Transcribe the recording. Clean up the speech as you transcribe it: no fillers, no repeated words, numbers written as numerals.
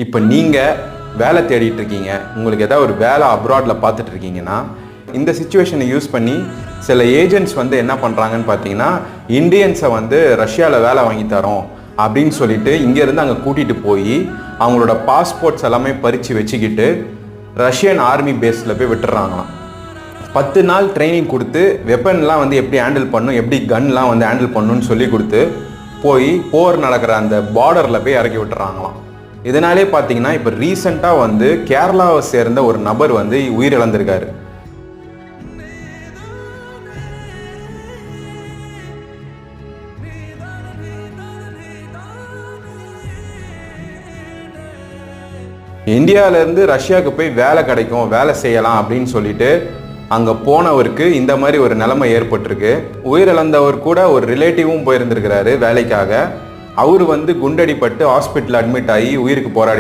இப்போ நீங்கள் வேலை தேடிட்டு இருக்கீங்க, உங்களுக்கு ஏதாவது ஒரு வேலை அப்ராடில் பார்த்துட்டு இருக்கீங்கன்னா, இந்த சுச்சுவேஷனை யூஸ் பண்ணி சில ஏஜென்ட்ஸ் வந்து என்ன பண்ணுறாங்கன்னு பார்த்தீங்கன்னா, இந்தியன்ஸை வந்து ரஷ்யாவில் வேலை வாங்கி தரோம் அப்படின்னு சொல்லிட்டு இங்கேருந்து அங்கே கூட்டிகிட்டு போய் அவங்களோட பாஸ்போர்ட்ஸ் எல்லாமே பறித்து வச்சுக்கிட்டு ரஷ்யன் ஆர்மி பேஸில் போய் விட்டுறாங்களாம். 10 நாள் ட்ரைனிங் கொடுத்து வெப்பன்லாம் வந்து எப்படி ஹேண்டில் பண்ணணும், எப்படி கன்லாம் வந்து ஹேண்டில் பண்ணணும்னு சொல்லி கொடுத்து போய் போர் நடக்கிற அந்த பார்டரில் போய் இறக்கி விட்டுறாங்களாம். இதனாலே பார்த்தீங்கன்னா இப்போ ரீசெண்டாக வந்து கேரளாவை சேர்ந்த ஒரு நபர் வந்து உயிரிழந்திருக்காரு. இந்தியாவிலேருந்து ரஷ்யாவுக்கு போய் வேலை கிடைக்கும், வேலை செய்யலாம் அப்படின்னு சொல்லிட்டு அங்கே போனவருக்கு இந்த மாதிரி ஒரு நிலைமை ஏற்பட்டிருக்கு. உயிரிழந்தவர் கூட ஒரு ரிலேட்டிவும் போயிருந்திருக்கிறாரு வேலைக்காக. அவர் வந்து குண்டடிப்பட்டு ஹாஸ்பிட்டல் அட்மிட் ஆகி உயிருக்கு போராடி